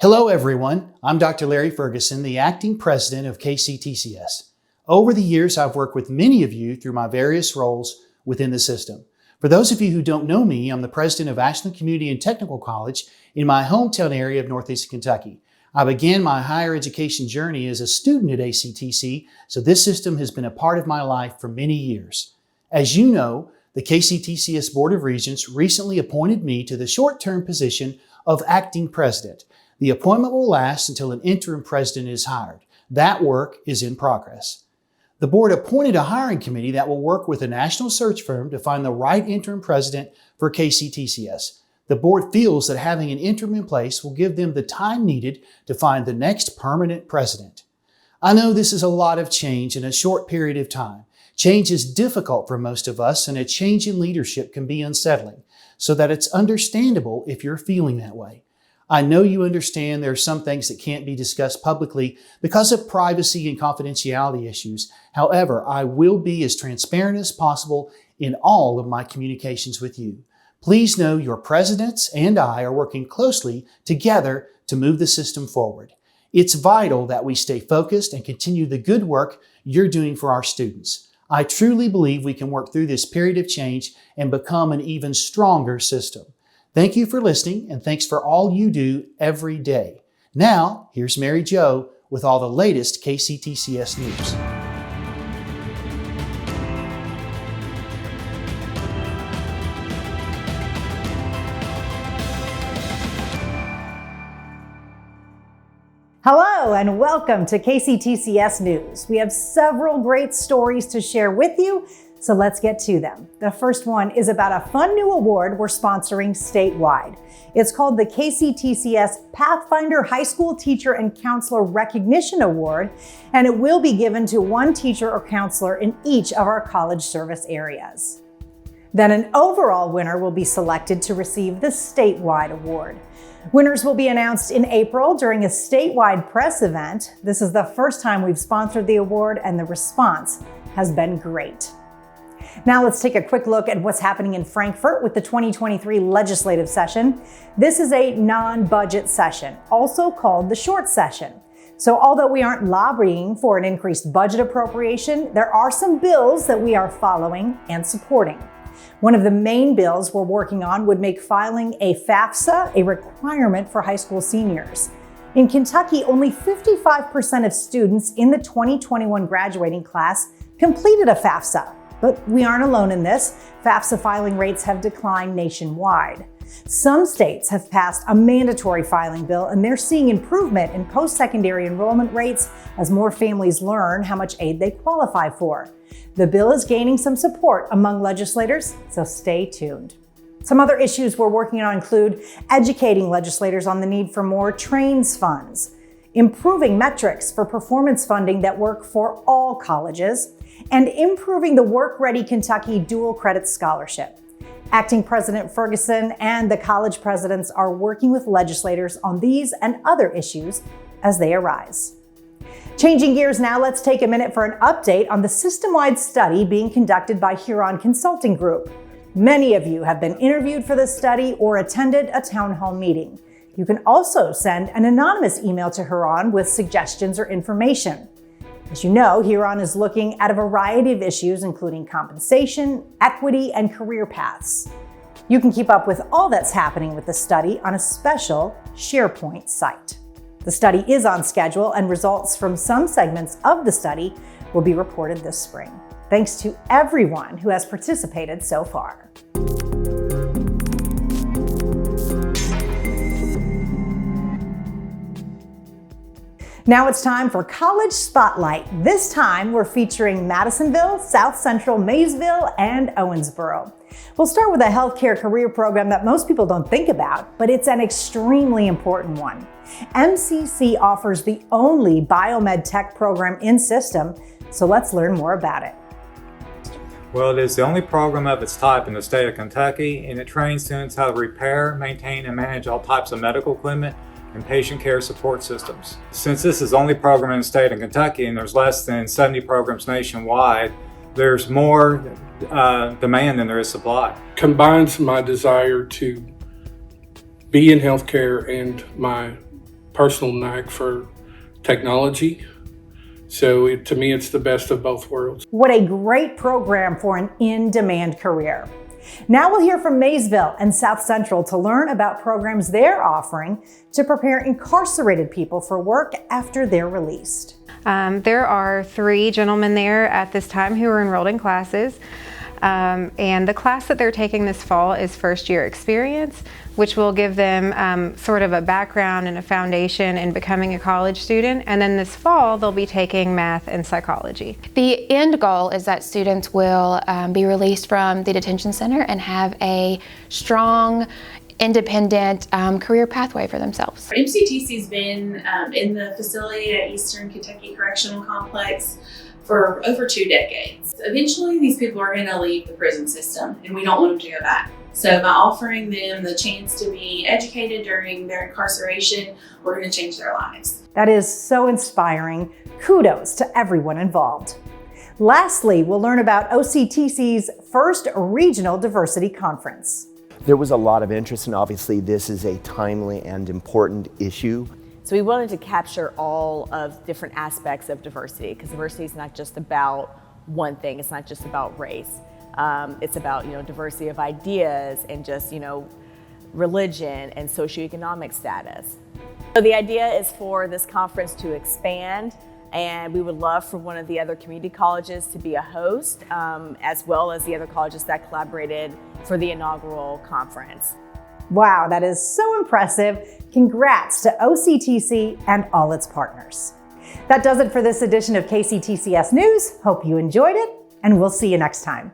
Hello everyone, I'm Dr. Larry Ferguson, the acting president of KCTCS. Over the years, I've worked with many of you through my various roles within the system. For those of you who don't know me, I'm the president of Ashland Community and Technical College in my hometown area of Northeast Kentucky. I began my higher education journey as a student at ACTC, so this system has been a part of my life for many years. As you know, the KCTCS Board of Regents recently appointed me to the short-term position of acting president. The appointment will last until an interim president is hired. That work is in progress. The board appointed a hiring committee that will work with a national search firm to find the right interim president for KCTCS. The board feels that having an interim in place will give them the time needed to find the next permanent president. I know this is a lot of change in a short period of time. Change is difficult for most of us, and a change in leadership can be unsettling, so that it's understandable if you're feeling that way. I know you understand there are some things that can't be discussed publicly because of privacy and confidentiality issues. However, I will be as transparent as possible in all of my communications with you. Please know your presidents and I are working closely together to move the system forward. It's vital that we stay focused and continue the good work you're doing for our students. I truly believe we can work through this period of change and become an even stronger system. Thank you for listening, and thanks for all you do every day. Now, here's Mary Jo with all the latest KCTCS news. Hello and welcome to KCTCS News. We have several great stories to share with you, so let's get to them. The first one is about a fun new award we're sponsoring statewide. It's called the KCTCS Pathfinder High School Teacher and Counselor Recognition Award, and it will be given to one teacher or counselor in each of our college service areas. Then an overall winner will be selected to receive the statewide award. Winners will be announced in April during a statewide press event. This is the first time we've sponsored the award, and the response has been great. Now let's take a quick look at what's happening in Frankfort with the 2023 legislative session. This is a non-budget session, also called the short session. So although we aren't lobbying for an increased budget appropriation, there are some bills that we are following and supporting. One of the main bills we're working on would make filing a FAFSA a requirement for high school seniors. In Kentucky, only 55% of students in the 2021 graduating class completed a FAFSA. But we aren't alone in this. FAFSA filing rates have declined nationwide. Some states have passed a mandatory filing bill, and they're seeing improvement in post-secondary enrollment rates as more families learn how much aid they qualify for. The bill is gaining some support among legislators, so stay tuned. Some other issues we're working on include educating legislators on the need for more TRAINS funds, improving metrics for performance funding that work for all colleges, and improving the Work Ready Kentucky Dual Credit Scholarship. Acting President Ferguson and the college presidents are working with legislators on these and other issues as they arise. Changing gears now, let's take a minute for an update on the system-wide study being conducted by Huron Consulting Group. Many of you have been interviewed for this study or attended a town hall meeting. You can also send an anonymous email to Huron with suggestions or information. As you know, Huron is looking at a variety of issues, including compensation, equity, and career paths. You can keep up with all that's happening with the study on a special SharePoint site. The study is on schedule, and results from some segments of the study will be reported this spring. Thanks to everyone who has participated so far. Now it's time for College Spotlight. This time we're featuring Madisonville, South Central, Maysville, and Owensboro. We'll start with a healthcare career program that most people don't think about, but it's an extremely important one. MCC offers the only biomed tech program in system, so let's learn more about it. Well, it is the only program of its type in the state of Kentucky, and it trains students how to repair, maintain, and manage all types of medical equipment and patient care support systems. Since this is the only program in the state of Kentucky and there's less than 70 programs nationwide, there's more demand than there is supply. Combines my desire to be in healthcare and my personal knack for technology. So to me, it's the best of both worlds. What a great program for an in-demand career. Now we'll hear from Maysville and South Central to learn about programs they're offering to prepare incarcerated people for work after they're released. There are 3 gentlemen there at this time who are enrolled in classes. And the class that they're taking this fall is first year experience, which will give them sort of a background and a foundation in becoming a college student. And then this fall, they'll be taking math and psychology. The end goal is that students will be released from the detention center and have a strong, independent career pathway for themselves. MCTC's been in the facility at Eastern Kentucky Correctional Complex for over 2 decades. Eventually, these people are going to leave the prison system, and we don't want them to go back. So by offering them the chance to be educated during their incarceration, we're going to change their lives. That is so inspiring. Kudos to everyone involved. Lastly, we'll learn about OCTC's first regional diversity conference. There was a lot of interest, and obviously this is a timely and important issue. So we wanted to capture all of different aspects of diversity, because diversity is not just about one thing. It's not just about race. It's about, diversity of ideas and just, religion and socioeconomic status. So the idea is for this conference to expand, and we would love for one of the other community colleges to be a host, as well as the other colleges that collaborated for the inaugural conference. Wow, that is so impressive. Congrats to OCTC and all its partners. That does it for this edition of KCTCS News. Hope you enjoyed it, and we'll see you next time.